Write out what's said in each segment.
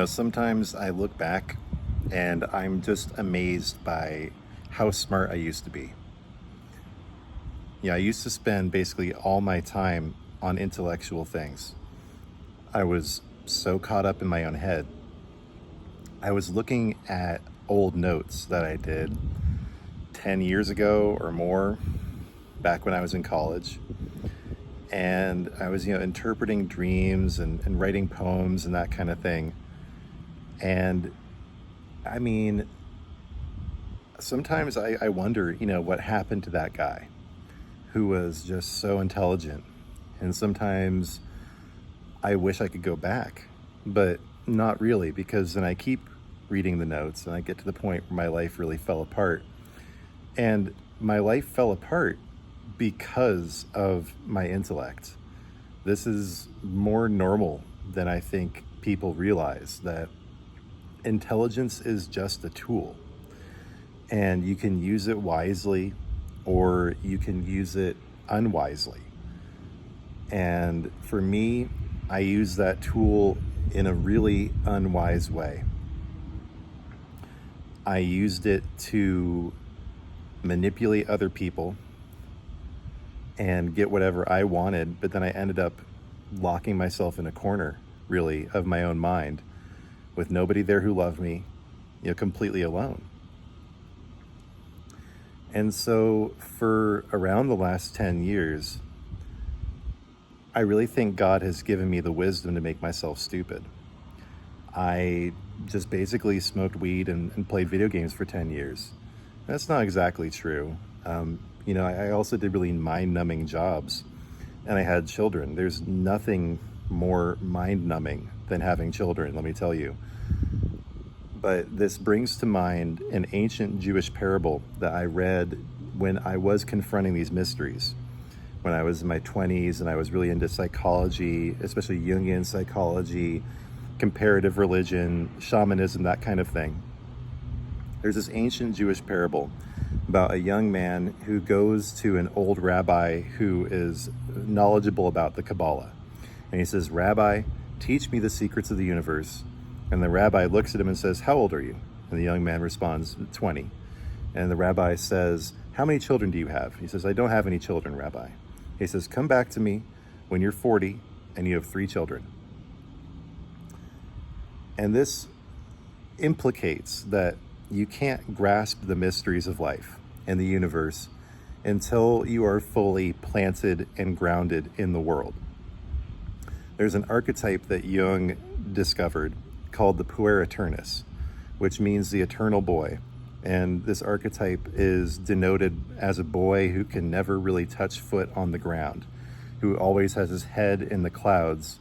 Sometimes I look back and I'm just amazed by how smart I used to be. I used to spend basically all my time on intellectual things. I was so caught up in my own head. I was looking at old notes that I did 10 years ago or more, back when I was in college. And I was, interpreting dreams and writing poems and that kind of thing. And I mean, sometimes I wonder, what happened to that guy who was just so intelligent. And sometimes I wish I could go back, but not really, because then I keep reading the notes and I get to the point where my life really fell apart. And my life fell apart because of my intellect. This is more normal than I think people realize, that intelligence is just a tool, and you can use it wisely or you can use it unwisely. And for me, I use that tool in a really unwise way. I used it to manipulate other people and get whatever I wanted, but then I ended up locking myself in a corner, really, of my own mind, with nobody there who loved me, completely alone. And so for around the last 10 years, I really think God has given me the wisdom to make myself stupid. I just basically smoked weed and played video games for 10 years. That's not exactly true. I also did really mind-numbing jobs, and I had children. There's nothing more mind-numbing than having children, let me tell you. But this brings to mind an ancient Jewish parable that I read when I was confronting these mysteries, when I was in my 20s and I was really into psychology, especially Jungian psychology, comparative religion, shamanism, that kind of thing. There's this ancient Jewish parable about a young man who goes to an old rabbi who is knowledgeable about the Kabbalah. And he says, "Rabbi, teach me the secrets of the universe." And the rabbi looks at him and says, "How old are you?" And the young man responds, 20. And the rabbi says, "How many children do you have?" He says, "I don't have any children, Rabbi." He says, "Come back to me when you're 40 and you have 3 children." And this implicates that you can't grasp the mysteries of life and the universe until you are fully planted and grounded in the world. There's an archetype that Jung discovered called the Puer Aeternus, which means the eternal boy. And this archetype is denoted as a boy who can never really touch foot on the ground, who always has his head in the clouds.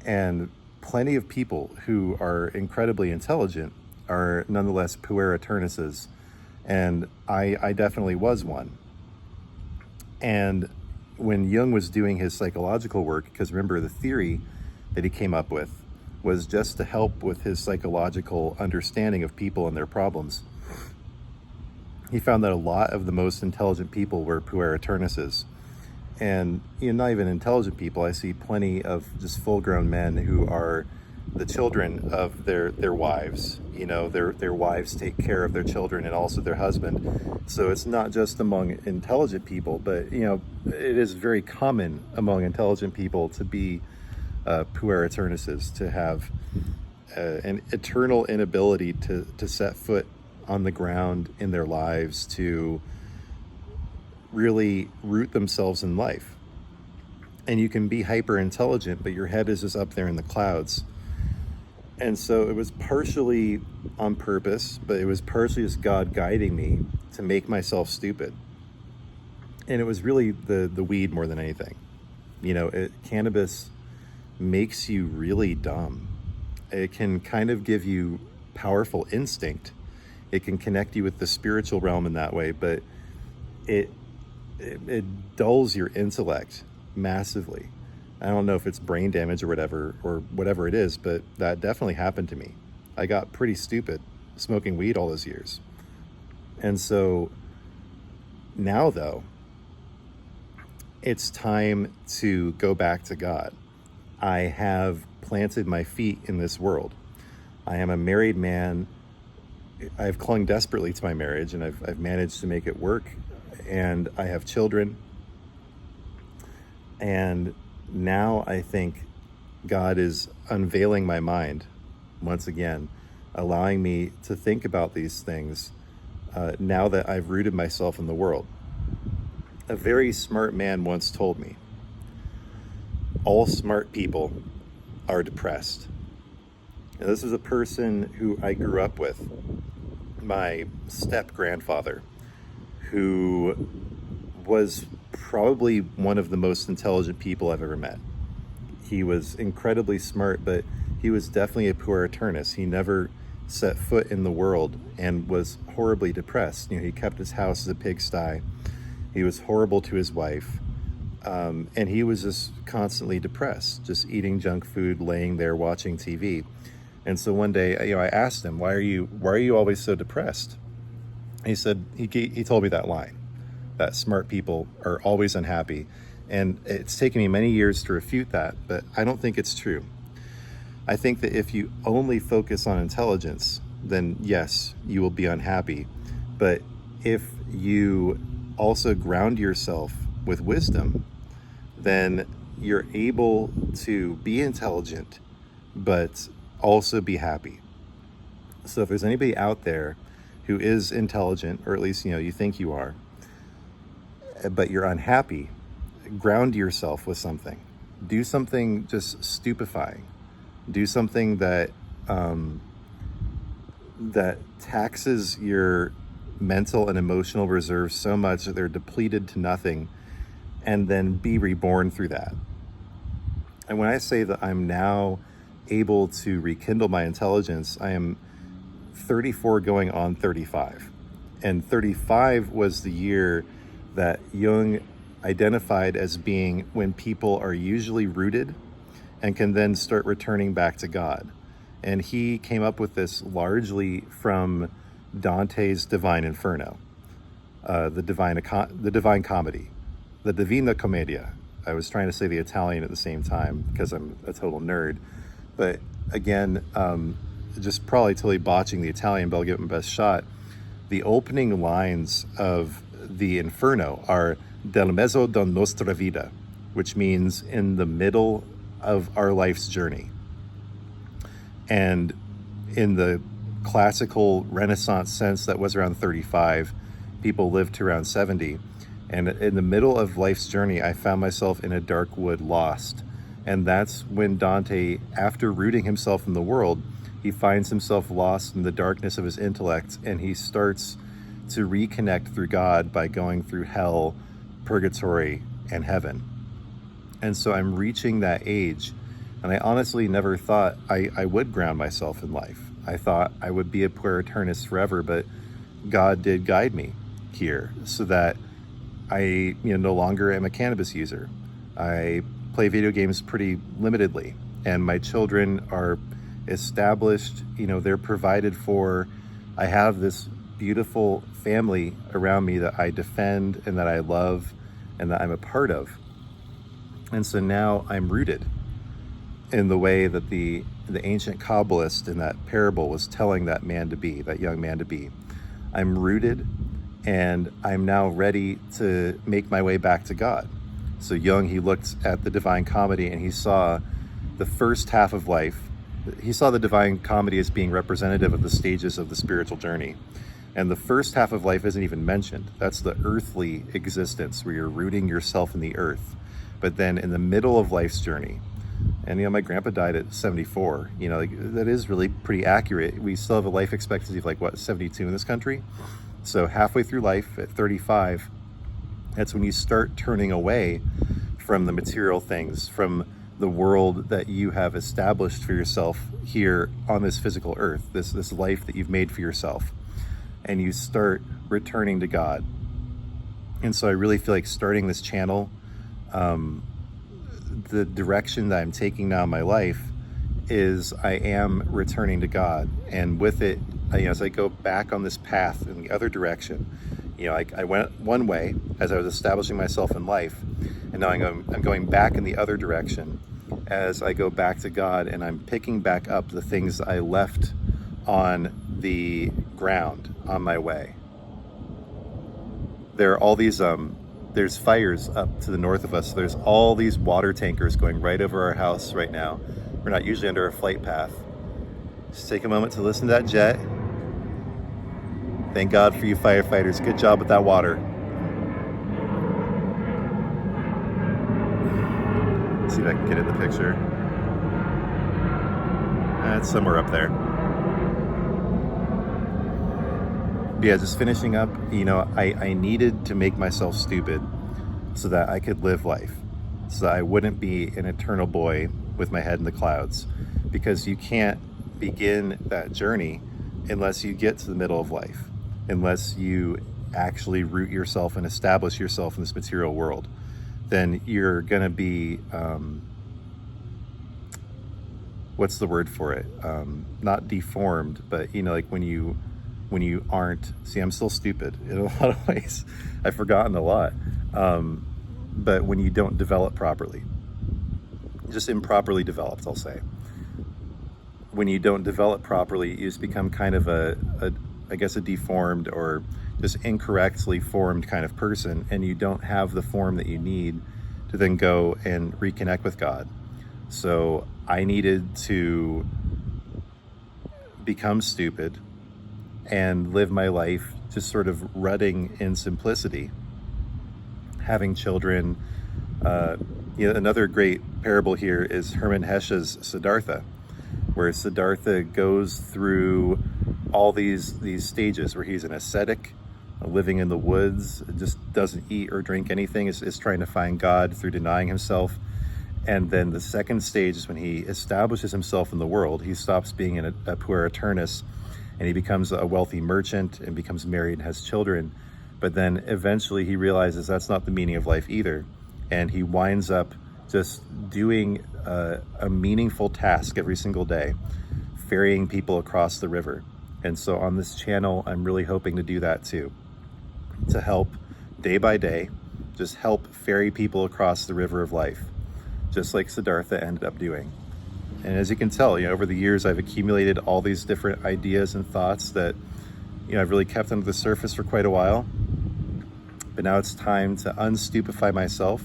And plenty of people who are incredibly intelligent are nonetheless Puer Aeternuses, and I definitely was one. And when Jung was doing his psychological work, because remember, the theory that he came up with was just to help with his psychological understanding of people and their problems, he found that a lot of the most intelligent people were Puer Aeternuses. And not even intelligent people. I see plenty of just full-grown men who are the children of their wives. Their wives take care of their children and also their husband. So it's not just among intelligent people, but it is very common among intelligent people to be Puer Aeternuses, to have an eternal inability to set foot on the ground in their lives, to really root themselves in life. And you can be hyper intelligent, but your head is just up there in the clouds. And so it was partially on purpose, but it was partially just God guiding me to make myself stupid. And it was really the weed more than anything. Cannabis makes you really dumb. It can kind of give you powerful instinct. It can connect you with the spiritual realm in that way, but it dulls your intellect massively. I don't know if it's brain damage or whatever it is, but that definitely happened to me. I got pretty stupid smoking weed all those years. And so now, though, it's time to go back to God. I have planted my feet in this world. I am a married man. I've clung desperately to my marriage, and I've managed to make it work, and I have children. And now I think God is unveiling my mind once again, allowing me to think about these things now that I've rooted myself in the world. A very smart man once told me, all smart people are depressed. And this is a person who I grew up with, my step-grandfather, who was probably one of the most intelligent people I've ever met. He was incredibly smart, but he was definitely a Puer Aeternus. He never set foot in the world and was horribly depressed. He kept his house as a pigsty. He was horrible to his wife. And he was just constantly depressed, just eating junk food, laying there watching TV. And so one day, I asked him, why are you always so depressed? And he said, he told me that line, that smart people are always unhappy. And it's taken me many years to refute that, but I don't think it's true. I think that if you only focus on intelligence, then yes, you will be unhappy. But if you also ground yourself with wisdom, then you're able to be intelligent, but also be happy. So if there's anybody out there who is intelligent, or at least, you think you are, but you're unhappy, ground yourself with something. Do something just stupefying. Do something that that taxes your mental and emotional reserves so much that they're depleted to nothing, and then be reborn through that. And when I say that I'm now able to rekindle my intelligence, I am 34 going on 35. And 35 was the year that Jung identified as being when people are usually rooted and can then start returning back to God. And he came up with this largely from Dante's Divine Inferno, the Divine Comedy, the Divina Commedia. I was trying to say the Italian at the same time because I'm a total nerd. But again, just probably totally botching the Italian, but I'll give it my best shot. The opening lines of the Inferno are del mezzo da nostra vita, which means in the middle of our life's journey. And in the classical Renaissance sense, that was around 35. People lived to around 70. And in the middle of life's journey, I found myself in a dark wood, lost. And that's when Dante, after rooting himself in the world, he finds himself lost in the darkness of his intellect, and he starts to reconnect through God by going through hell, purgatory, and heaven. And so I'm reaching that age, and I honestly never thought I would ground myself in life. I thought I would be a Puer Aeternus forever, but God did guide me here so that I no longer am a cannabis user. I play video games pretty limitedly, and my children are established, they're provided for. I have this beautiful family around me that I defend and that I love and that I'm a part of. And so now I'm rooted in the way that the ancient Kabbalist in that parable was telling that man to be, that young man to be. I'm rooted, and I'm now ready to make my way back to God. So Jung, he looked at the Divine Comedy and he saw the first half of life. He saw the Divine Comedy as being representative of the stages of the spiritual journey. And the first half of life isn't even mentioned. That's the earthly existence where you're rooting yourself in the earth. But then in the middle of life's journey, and my grandpa died at 74, that is really pretty accurate. We still have a life expectancy of 72 in this country. So halfway through life at 35, that's when you start turning away from the material things, from the world that you have established for yourself here on this physical earth, this life that you've made for yourself, and you start returning to God. And so I really feel like starting this channel, the direction that I'm taking now in my life is I am returning to God. And with it, as I go back on this path in the other direction, I went one way as I was establishing myself in life, and now I'm going back in the other direction, as I go back to God and I'm picking back up the things I left on the ground on my way. There are all these, there's fires up to the north of us. There's all these water tankers going right over our house right now. We're not usually under a flight path. Just take a moment to listen to that jet. Thank God for you firefighters. Good job with that water. Let's see if I can get in the picture. It's somewhere up there. But yeah, just finishing up, I needed to make myself stupid so that I could live life, so that I wouldn't be an eternal boy with my head in the clouds, because you can't begin that journey unless you get to the middle of life, unless you actually root yourself and establish yourself in this material world. Then you're gonna be, what's the word for it? Not deformed, but like when you aren't, see, I'm still stupid in a lot of ways. I've forgotten a lot. But when you don't develop properly, just improperly developed, I'll say. When you don't develop properly, you just become kind of I guess a deformed or just incorrectly formed kind of person, and you don't have the form that you need to then go and reconnect with God. So I needed to become stupid and live my life just sort of rutting in simplicity, having children. Another great parable here is Herman Hesse's Siddartha, where Siddartha goes through all these stages where he's an ascetic, living in the woods, just doesn't eat or drink anything, is trying to find God through denying himself. And then the second stage is when he establishes himself in the world. He stops being a Puer Aeternus, and he becomes a wealthy merchant and becomes married and has children. But then eventually he realizes that's not the meaning of life either. And he winds up just doing a meaningful task every single day, ferrying people across the river. And so on this channel, I'm really hoping to do that too, to help day by day, just help ferry people across the river of life, just like Siddartha ended up doing. And as you can tell, over the years, I've accumulated all these different ideas and thoughts that, I've really kept under the surface for quite a while. But now it's time to unstupefy myself,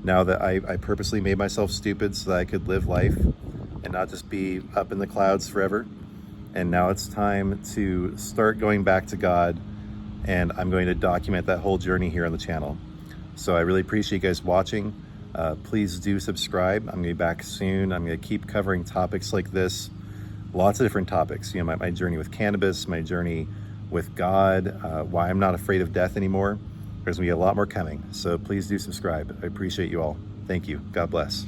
now that I purposely made myself stupid so that I could live life and not just be up in the clouds forever. And now it's time to start going back to God, and I'm going to document that whole journey here on the channel. So I really appreciate you guys watching. Please do subscribe. I'm gonna be back soon. I'm gonna keep covering topics like this, lots of different topics. My journey with cannabis, my journey with God, why I'm not afraid of death anymore. There's gonna be a lot more coming. So please do subscribe. I appreciate you all. Thank you. God bless.